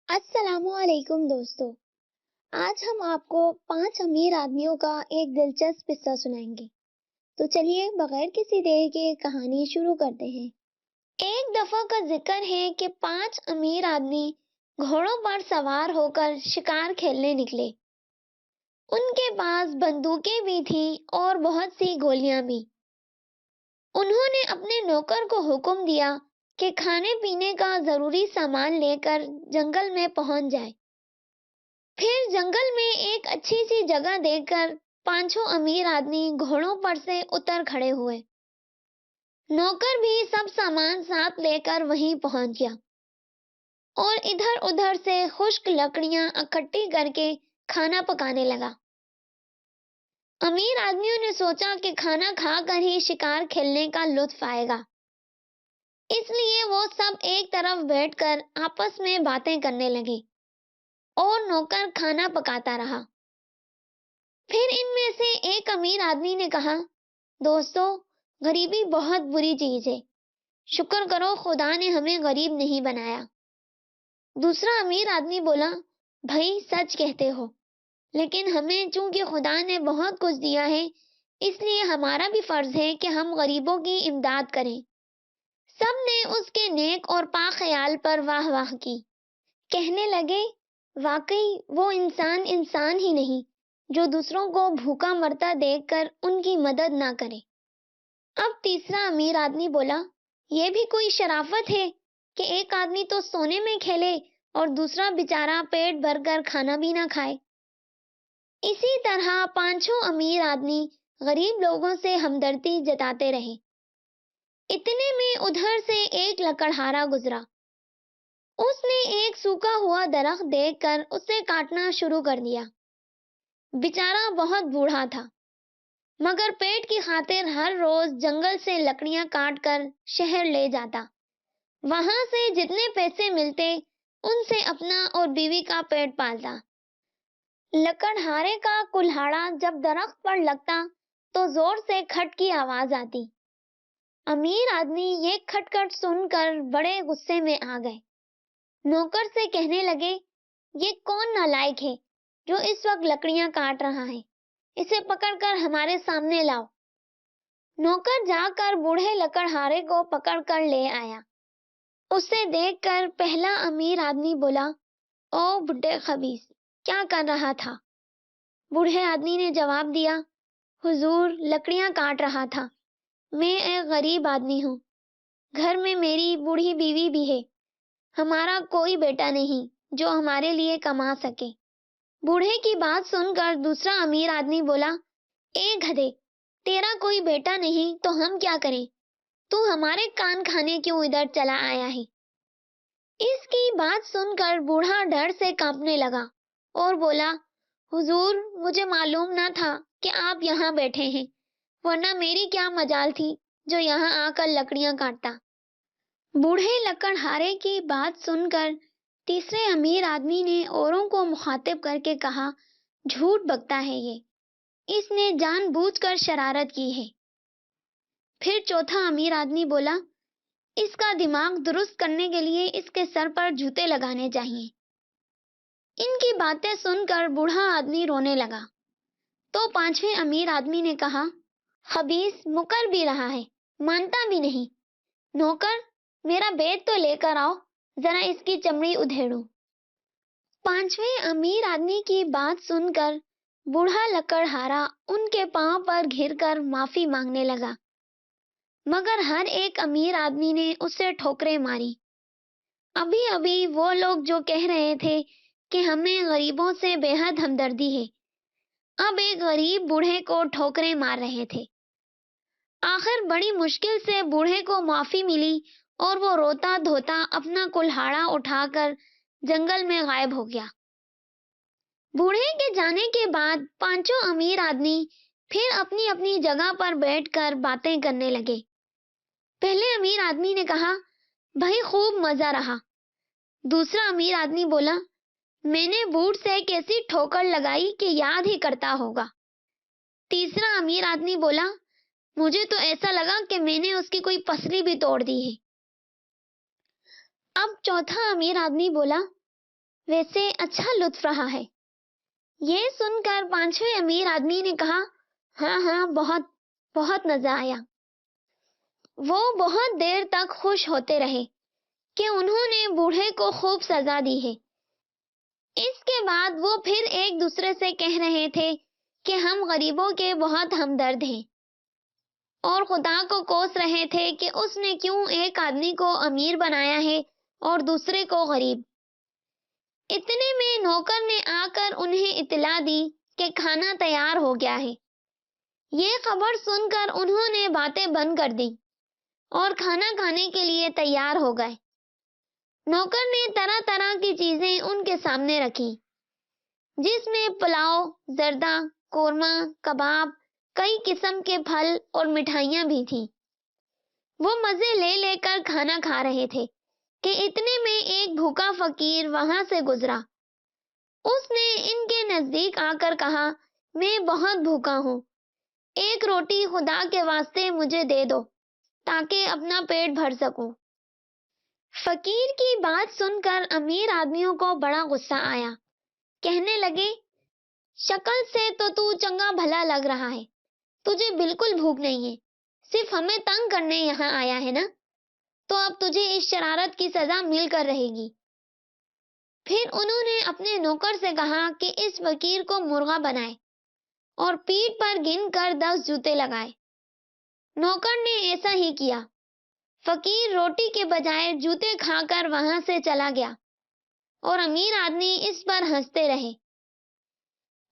السلام علیکم دوستو، آج ہم آپ کو 5 امیر آدمیوں کا ایک دلچسپ قصہ سنائیں گے۔ تو چلیے بغیر کسی دیر کے کہانی شروع کرتے ہیں۔ ایک دفعہ کا ذکر ہے کہ 5 امیر آدمی گھوڑوں پر سوار ہو کر شکار کھیلنے نکلے۔ ان کے پاس بندوقیں بھی تھیں اور بہت سی گولیاں بھی۔ انہوں نے اپنے نوکر کو حکم دیا کہ کھانے پینے کا ضروری سامان لے کر جنگل میں پہنچ جائے۔ پھر جنگل میں ایک اچھی سی جگہ دیکھ کر 5 امیر آدمی گھوڑوں پر سے اتر کھڑے ہوئے۔ نوکر بھی سب سامان ساتھ لے کر وہیں پہنچ گیا اور ادھر ادھر سے خشک لکڑیاں اکٹھی کر کے کھانا پکانے لگا۔ امیر آدمیوں نے سوچا کہ کھانا کھا کر ہی شکار کھیلنے کا لطف آئے گا، اس لیے وہ سب ایک طرف بیٹھ کر آپس میں باتیں کرنے لگے اور نوکر کھانا پکاتا رہا۔ پھر ان میں سے ایک امیر آدمی نے کہا، دوستو، غریبی بہت بری چیز ہے، شکر کرو خدا نے ہمیں غریب نہیں بنایا۔ دوسرا امیر آدمی بولا، بھائی سچ کہتے ہو، لیکن ہمیں چونکہ خدا نے بہت کچھ دیا ہے، اس لیے ہمارا بھی فرض ہے کہ ہم غریبوں کی امداد کریں۔ سب نے اس کے نیک اور پاک خیال پر واہ واہ کی، کہنے لگے، واقعی وہ انسان ہی نہیں جو دوسروں کو بھوکا مرتا دیکھ کر ان کی مدد نہ کرے۔ اب تیسرا امیر آدمی بولا، یہ بھی کوئی شرافت ہے کہ ایک آدمی تو سونے میں کھیلے اور دوسرا بیچارہ پیٹ بھر کر کھانا بھی نہ کھائے۔ اسی طرح 5 امیر آدمی غریب لوگوں سے ہمدردی جتاتے رہے۔ اتنے میں ادھر سے ایک لکڑہارا گزرا۔ اس نے ایک سوکھا ہوا درخت دیکھ کر اسے کاٹنا شروع کر دیا۔ بیچارہ بہت بوڑھا تھا، مگر پیٹ کی خاطر ہر روز جنگل سے لکڑیاں کاٹ کر شہر لے جاتا۔ وہاں سے جتنے پیسے ملتے ان سے اپنا اور بیوی کا پیٹ پالتا۔ لکڑہارے کا کلہاڑا جب درخت پر لگتا تو زور سے کھٹ کی آواز آتی۔ امیر آدمی یہ کھٹ کھٹ سن کر بڑے غصے میں آ گئے۔ نوکر سے کہنے لگے، یہ کون نالائق ہے جو اس وقت لکڑیاں کاٹ رہا ہے، اسے پکڑ کر ہمارے سامنے لاؤ۔ نوکر جا کر بوڑھے لکڑہارے کو پکڑ کر لے آیا۔ اسے دیکھ کر پہلا امیر آدمی بولا، او بڈھے خبیث، کیا کر رہا تھا؟ بوڑھے آدمی نے جواب دیا، حضور لکڑیاں کاٹ رہا تھا، میں ایک غریب آدمی ہوں، گھر میں میری بوڑھی بیوی بھی ہے، ہمارا کوئی بیٹا نہیں جو ہمارے لیے کما سکے۔ بوڑھے کی بات سن کر دوسرا امیر آدمی بولا، اے گدھے، تیرا کوئی بیٹا نہیں تو ہم کیا کریں؟ تو ہمارے کان کھانے کیوں ادھر چلا آیا ہے؟ اس کی بات سن کر بوڑھا ڈر سے کانپنے لگا اور بولا، حضور مجھے معلوم نہ تھا کہ آپ یہاں بیٹھے ہیں، ورنہ میری کیا مجال تھی جو یہاں آ کر لکڑیاں کاٹتا۔ بوڑھے لکڑہارے کی بات سن کر تیسرے امیر آدمی نے اوروں کو مخاطب کر کے کہا، جھوٹ بکتا ہے یہ، اس نے جان بوجھ کر شرارت کی ہے۔ پھر چوتھا امیر آدمی بولا، اس کا دماغ درست کرنے کے لیے اس کے سر پر جوتے لگانے چاہیے۔ ان کی باتیں سن کر بوڑھا آدمی رونے لگا۔ تو پانچویں امیر آدمی نے کہا، خبیث مکر بھی رہا ہے، مانتا بھی نہیں، نوکر میرا بیٹ تو لے کر آؤ، ذرا اس کی چمڑی ادھیڑوں۔ پانچویں امیر آدمی کی بات سن کر بوڑھا لکڑہارا ان کے پاؤں پر گر کر معافی مانگنے لگا، مگر ہر ایک امیر آدمی نے اسے ٹھوکریں ماری۔ ابھی ابھی وہ لوگ جو کہہ رہے تھے کہ ہمیں غریبوں سے بے حد ہمدردی ہے، اب ایک غریب بوڑھے کو ٹھوکریں مار رہے تھے۔ آخر بڑی مشکل سے بوڑھے کو معافی ملی اور وہ روتا دھوتا اپنا کلہاڑا اٹھا کر جنگل میں غائب ہو گیا۔ بوڑھے کے جانے کے بعد 5 امیر آدمی پھر اپنی اپنی جگہ پر بیٹھ کر باتیں کرنے لگے۔ پہلے امیر آدمی نے کہا، بھائی خوب مزہ رہا۔ دوسرا امیر آدمی بولا، میں نے بوٹ سے ایک ایسی ٹھوکر لگائی کہ یاد ہی کرتا ہوگا۔ تیسرا امیر آدمی بولا، مجھے تو ایسا لگا کہ میں نے اس کی کوئی پسلی بھی توڑ دی ہے۔ اب چوتھا امیر آدمی بولا، ویسے اچھا لطف رہا ہے۔ یہ سن کر پانچویں امیر آدمی نے کہا، ہاں ہاں، بہت بہت مزہ آیا۔ وہ بہت دیر تک خوش ہوتے رہے کہ انہوں نے بوڑھے کو خوب سزا دی ہے۔ اس کے بعد وہ پھر ایک دوسرے سے کہہ رہے تھے کہ ہم غریبوں کے بہت ہمدرد ہیں، اور خدا کو کوس رہے تھے کہ اس نے کیوں ایک آدمی کو امیر بنایا ہے اور دوسرے کو غریب۔ اتنے میں نوکر نے آ کر انہیں اطلاع دی کہ کھانا تیار ہو گیا ہے۔ یہ خبر سن کر انہوں نے باتیں بند کر دیں اور کھانا کھانے کے لیے تیار ہو گئے۔ نوکر نے طرح طرح کی چیزیں ان کے سامنے رکھی، جس میں پلاؤ، زردہ، قورمہ، کباب، کئی قسم کے پھل اور مٹھائیاں بھی تھیں۔ وہ مزے لے لے کر کھانا کھا رہے تھے کہ اتنے میں ایک بھوکا فقیر وہاں سے گزرا۔ اس نے ان کے نزدیک آ کر کہا، میں بہت بھوکا ہوں، ایک روٹی خدا کے واسطے مجھے دے دو تاکہ اپنا پیٹ بھر سکوں۔ فقیر کی بات سن کر امیر آدمیوں کو بڑا غصہ آیا۔ کہنے لگے، شکل سے تو چنگا بھلا لگ رہا ہے، تجھے بالکل بھوک نہیں ہے، صرف ہمیں تنگ کرنے یہاں آیا ہے نا؟ تو اب تجھے اس شرارت کی سزا مل کر رہے گی۔ پھر انہوں نے اپنے نوکر سے کہا کہ اس فقیر کو مرغا بنائے اور پیٹھ پر گن کر 10 جوتے لگائے۔ نوکر نے ایسا ہی کیا۔ فقیر روٹی کے بجائے جوتے کھا کر وہاں سے چلا گیا اور امیر آدمی اس پر ہنستے رہے۔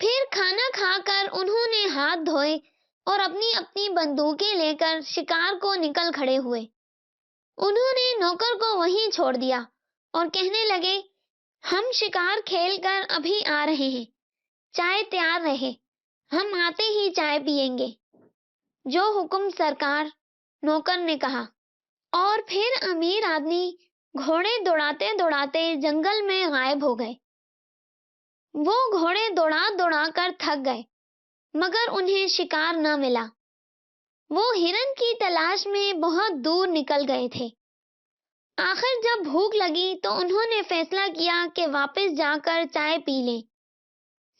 پھر کھانا کھا کر انہوں نے ہاتھ دھوئے اور اپنی اپنی بندوقیں لے کر شکار کو نکل کھڑے ہوئے۔ انہوں نے نوکر کو وہیں چھوڑ دیا اور کہنے لگے، ہم شکار کھیل کر ابھی آ رہے ہیں، چائے تیار رہے، ہم آتے ہی چائے پیئیں گے۔ جو حکم سرکار، نوکر نے کہا۔ اور پھر امیر آدمی گھوڑے دوڑاتے دوڑاتے جنگل میں غائب ہو گئے۔ وہ گھوڑے دوڑا دوڑا کر تھک گئے، مگر انہیں شکار نہ ملا۔ وہ ہرن کی تلاش میں بہت دور نکل گئے تھے۔ آخر جب بھوک لگی تو انہوں نے فیصلہ کیا کہ واپس جا کر چائے پی لیں۔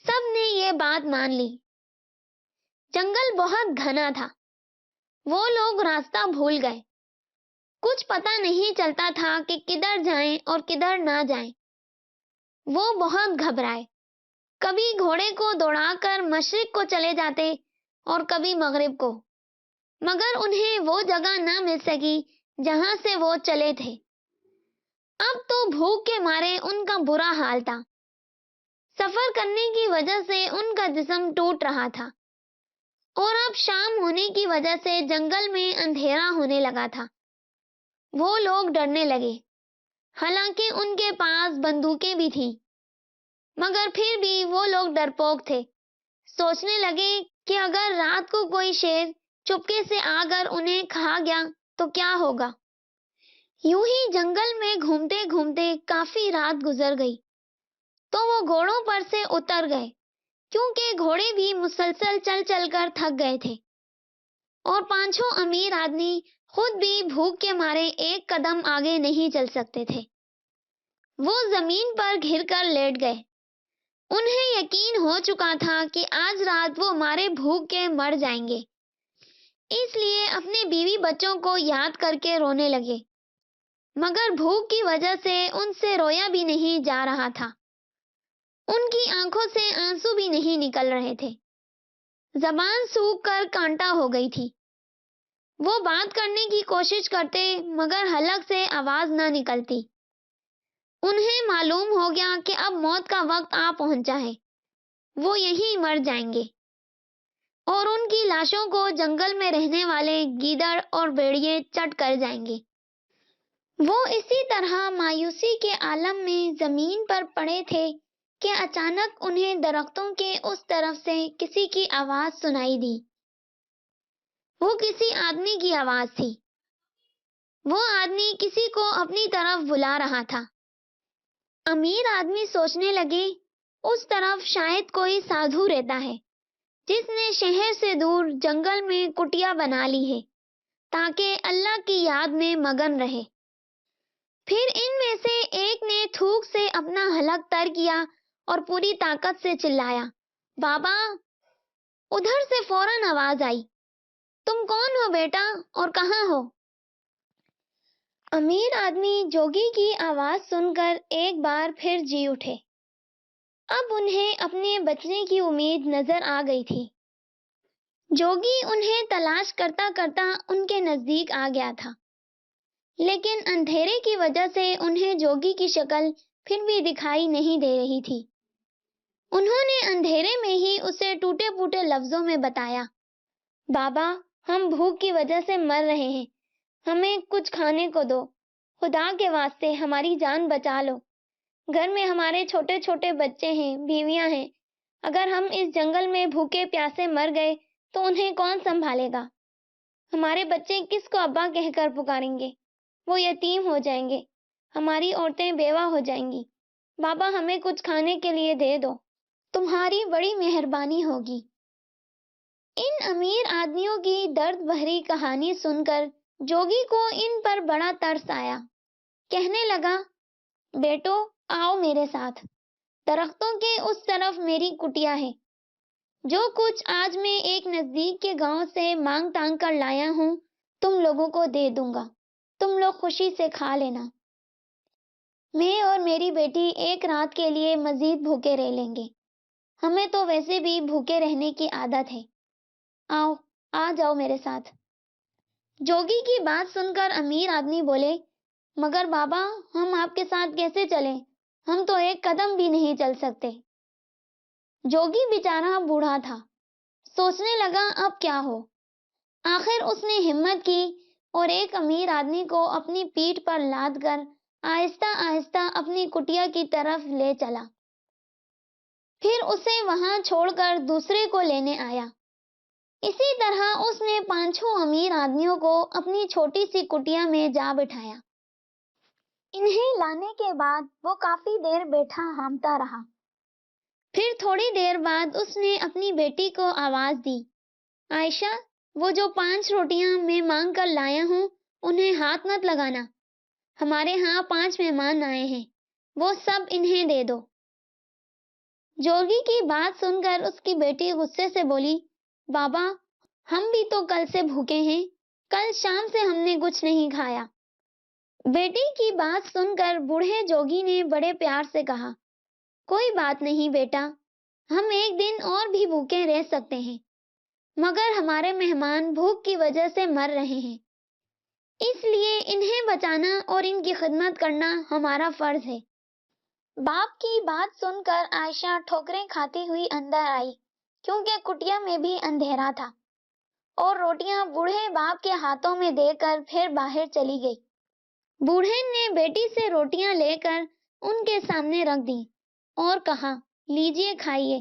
سب نے یہ بات مان لی۔ جنگل بہت گھنا تھا، وہ لوگ راستہ بھول گئے۔ کچھ پتہ نہیں چلتا تھا کہ کدھر جائیں اور کدھر نہ جائیں۔ وہ بہت گھبرائے، کبھی گھوڑے کو دوڑا کر مشرق کو چلے جاتے اور کبھی مغرب کو، مگر انہیں وہ جگہ نہ مل سکی جہاں سے وہ چلے تھے۔ اب تو بھوک کے مارے ان کا برا حال تھا۔ سفر کرنے کی وجہ سے ان کا جسم ٹوٹ رہا تھا، اور اب شام ہونے کی وجہ سے جنگل میں اندھیرا ہونے لگا تھا۔ وہ لوگ ڈرنے لگے، حالانکہ ان کے پاس بندوقیں بھی تھیں، مگر پھر بھی وہ لوگ ڈرپوک تھے۔ سوچنے لگے کہ اگر رات کو کوئی شیر چپکے سے آ کر انہیں کھا گیا تو کیا ہوگا۔ یوں ہی جنگل میں گھومتے گھومتے کافی رات گزر گئی تو وہ گھوڑوں پر سے اتر گئے، کیونکہ گھوڑے بھی مسلسل چل چل کر تھک گئے تھے، اور پانچوں امیر آدمی خود بھی بھوک کے مارے ایک قدم آگے نہیں چل سکتے تھے۔ وہ زمین پر گر کر لیٹ گئے۔ انہیں یقین ہو چکا تھا کہ آج رات وہ مارے بھوک کے مر جائیں گے، اس لیے اپنے بیوی بچوں کو یاد کر کے رونے لگے، مگر بھوک کی وجہ سے ان سے رویا بھی نہیں جا رہا تھا۔ ان کی آنکھوں سے آنسو بھی نہیں نکل رہے تھے، زبان سوکھ کر کانٹا ہو گئی تھی۔ وہ بات کرنے کی کوشش کرتے مگر حلق سے آواز نہ نکلتی۔ انہیں معلوم ہو گیا کہ اب موت کا وقت آ پہنچا ہے، وہ یہیں مر جائیں گے، اور ان کی لاشوں کو جنگل میں رہنے والے گیدڑ اور بھیڑیے چٹ کر جائیں گے۔ وہ اسی طرح مایوسی کے عالم میں زمین پر پڑے تھے کہ اچانک انہیں درختوں کے اس طرف سے کسی کی آواز سنائی دی۔ وہ کسی آدمی کی آواز تھی۔ وہ آدمی کسی کو اپنی طرف بلا رہا تھا۔ امیر آدمی سوچنے لگے، اس طرف شاید کوئی سادھو رہتا ہے جس نے شہر سے دور جنگل میں کٹیا بنا لی ہے تاکہ اللہ کی یاد میں مگن رہے۔ پھر ان میں سے ایک نے تھوک سے اپنا حلق تر کیا اور پوری طاقت سے چلایا، بابا! ادھر سے فوراً آواز آئی، تم کون ہو بیٹا اور کہاں ہو؟ امیر آدمی جوگی کی آواز سن کر ایک بار پھر جی اٹھے۔ اب انہیں اپنے بچنے کی امید نظر آ گئی تھی۔ جوگی انہیں تلاش کرتا کرتا ان کے نزدیک آ گیا تھا، لیکن اندھیرے کی وجہ سے انہیں جوگی کی شکل پھر بھی دکھائی نہیں دے رہی تھی۔ انہوں نے اندھیرے میں ہی اسے ٹوٹے پھوٹے لفظوں میں بتایا، بابا، ہم بھوک کی وجہ سے مر رہے ہیں، ہمیں کچھ کھانے کو دو، خدا کے واسطے ہماری جان بچا لو، گھر میں ہمارے چھوٹے چھوٹے بچے ہیں، بیویاں ہیں، اگر ہم اس جنگل میں بھوکے پیاسے مر گئے تو انہیں کون سنبھالے گا؟ ہمارے بچے کس کو ابا کہہ کر پکاریں گے؟ وہ یتیم ہو جائیں گے، ہماری عورتیں بیوہ ہو جائیں گی، بابا ہمیں کچھ کھانے کے لیے دے دو، تمہاری بڑی مہربانی ہوگی۔ ان امیر آدمیوں کی درد بھری کہانی سن کر جوگی کو ان پر بڑا ترس آیا۔ کہنے لگا، بیٹو آؤ میرے ساتھ، درختوں کے اس طرف میری کٹیا ہے، جو کچھ آج میں ایک نزدیک کے گاؤں سے مانگ تانگ کر لایا ہوں تم لوگوں کو دے دوں گا، تم لوگ خوشی سے کھا لینا۔ میں اور میری بیٹی ایک رات کے لیے مزید بھوکے رہ لیں گے، ہمیں تو ویسے بھی بھوکے رہنے کی عادت ہے، آؤ آ جاؤ میرے ساتھ۔ جوگی کی بات سن کر امیر آدمی بولے، مگر بابا ہم آپ کے ساتھ کیسے چلیں؟ ہم تو ایک قدم بھی نہیں چل سکتے۔ جوگی بیچارہ بوڑھا تھا، سوچنے لگا اب کیا ہو۔ آخر اس نے ہمت کی اور ایک امیر آدمی کو اپنی پیٹھ پر لاد کر آہستہ آہستہ اپنی کٹیا کی طرف لے چلا، پھر اسے وہاں چھوڑ کر دوسرے کو لینے آیا۔ اسی طرح اس نے پانچوں امیر آدمیوں کو اپنی چھوٹی سی کٹیا میں جا بٹھایا۔ انہیں لانے کے بعد وہ کافی دیر بیٹھا ہامتا رہا۔ پھر تھوڑی دیر بعد اس نے اپنی بیٹی کو آواز دی، عائشہ، وہ جو 5 روٹیاں میں مانگ کر لایا ہوں انہیں ہاتھ مت لگانا، ہمارے ہاں 5 مہمان آئے ہیں، وہ سب انہیں دے دو۔ جوگی کی بات سن کر اس کی بیٹی غصے سے بولی، بابا ہم بھی تو کل سے بھوکے ہیں، کل شام سے ہم نے کچھ نہیں کھایا۔ بیٹی کی بات سن کر بوڑھے جوگی نے بڑے پیار سے کہا، کوئی بات نہیں بیٹا، ہم ایک دن اور بھی بھوکے رہ سکتے ہیں، مگر ہمارے مہمان بھوک کی وجہ سے مر رہے ہیں، اس لیے انہیں بچانا اور ان کی خدمت کرنا ہمارا فرض ہے۔ باپ کی بات سن کر عائشہ ٹھوکریں کھاتی ہوئی اندر آئی، کیونکہ کٹیا میں بھی اندھیرا تھا، اور روٹیاں بوڑھے باپ کے ہاتھوں میں دے کر پھر باہر چلی گئی۔ بوڑھے نے بیٹی سے روٹیاں لے کر ان کے سامنے رکھ دیں اور کہا، لیجئے کھائیے،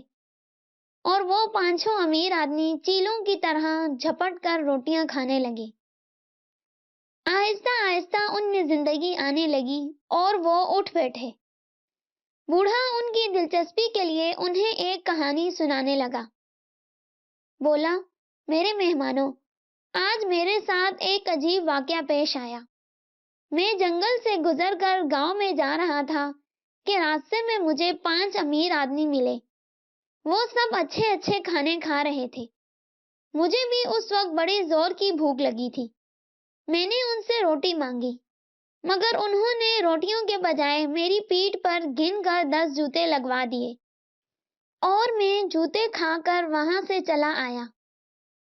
اور وہ پانچوں امیر آدمی چیلوں کی طرح جھپٹ کر روٹیاں کھانے لگے۔ آہستہ آہستہ ان میں زندگی آنے لگی اور وہ اٹھ بیٹھے۔ بوڑھا ان کی دلچسپی کے لیے انہیں ایک کہانی سنانے لگا۔ بولا، میرے مہمانوں، آج میرے ساتھ ایک عجیب واقعہ پیش آیا۔ میں جنگل سے گزر کر گاؤں میں جا رہا تھا کہ راستے میں مجھے 5 امیر آدمی ملے۔ وہ سب اچھے اچھے کھانے کھا رہے تھے۔ مجھے بھی اس وقت بڑی زور کی بھوک لگی تھی۔ میں نے ان سے روٹی مانگی، مگر انہوں نے روٹیوں کے بجائے میری پیٹھ پر گن کر 10 جوتے لگوا دیے، اور میں جوتے کھا کر وہاں سے چلا آیا،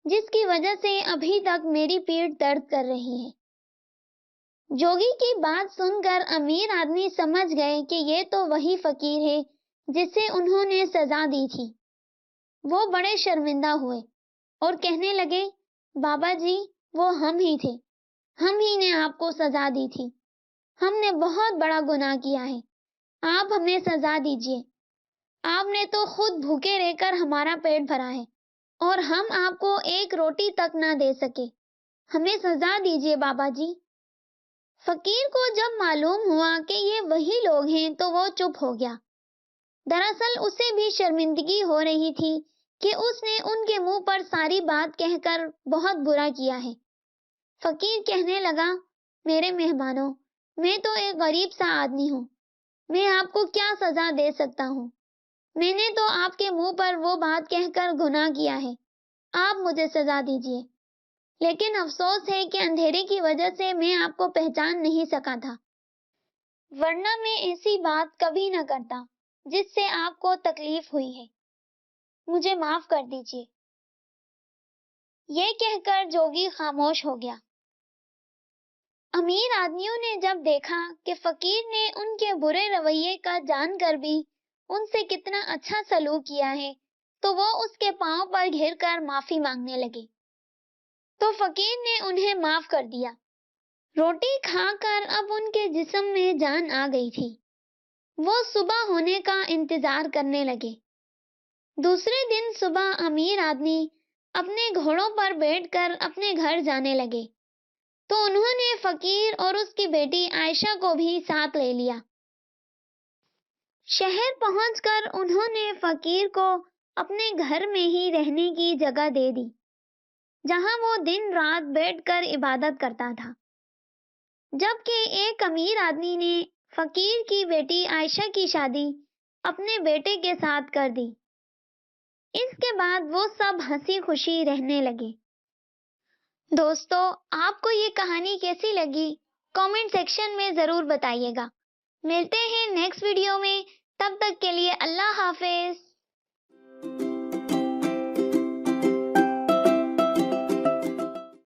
جس کی وجہ سے ابھی تک میری پیٹھ درد کر رہی ہے۔ جوگی کی بات سن کر امیر آدمی سمجھ گئے کہ یہ تو وہی فقیر ہے جسے انہوں نے سزا دی تھی۔ وہ بڑے شرمندہ ہوئے اور کہنے لگے، بابا جی، وہ ہم ہی تھے، ہم ہی نے آپ کو سزا دی تھی، ہم نے بہت بڑا گناہ کیا ہے، آپ ہمیں سزا دیجیے، آپ نے تو خود بھوکے رہ کر ہمارا پیٹ بھرا ہے اور ہم آپ کو ایک روٹی تک نہ دے سکے، ہمیں سزا دیجیے بابا جی۔ فقیر کو جب معلوم ہوا کہ یہ وہی لوگ ہیں تو وہ چپ ہو گیا۔ دراصل اسے بھی شرمندگی ہو رہی تھی کہ اس نے ان کے منہ پر ساری بات کہہ کر بہت برا کیا ہے۔ فقیر کہنے لگا، میرے مہمانوں، میں تو ایک غریب سا آدمی ہوں، میں آپ کو کیا سزا دے سکتا ہوں؟ میں نے تو آپ کے منہ پر وہ بات کہہ کر گناہ کیا ہے، آپ مجھے سزا دیجیے۔ لیکن افسوس ہے کہ اندھیرے کی وجہ سے میں آپ کو پہچان نہیں سکا تھا، ورنہ میں ایسی بات کبھی نہ کرتا جس سے آپ کو تکلیف ہوئی ہے، مجھے معاف کر دیجیے۔ یہ کہہ کر جوگی خاموش ہو گیا۔ امیر آدمیوں نے جب دیکھا کہ فقیر نے ان کے برے رویے کا جان کر بھی ان سے کتنا اچھا سلوک کیا ہے، تو وہ اس کے پاؤں پر گر کر معافی مانگنے لگے، تو فقیر نے انہیں معاف کر دیا۔ روٹی کھا کر اب ان کے جسم میں جان آ گئی تھی، وہ صبح ہونے کا انتظار کرنے لگے۔ دوسرے دن صبح امیر آدمی اپنے گھوڑوں پر بیٹھ کر اپنے گھر جانے لگے، تو انہوں نے فقیر اور اس کی بیٹی عائشہ کو بھی ساتھ لے لیا۔ شہر پہنچ کر انہوں نے فقیر کو اپنے گھر میں ہی رہنے کی جگہ دے دی، جہاں وہ دن رات بیٹھ کر عبادت کرتا تھا۔ جبکہ ایک امیر آدمی نے فقیر کی بیٹی عائشہ کی شادی اپنے بیٹے کے ساتھ کر دی۔ اس کے بعد وہ سب ہنسی خوشی رہنے لگے۔ دوستو، آپ کو یہ کہانی کیسی لگی؟ کامنٹ سیکشن میں ضرور بتائیے گا۔ ملتے ہیں نیکسٹ ویڈیو میں، تب تک کے لیے اللہ حافظ۔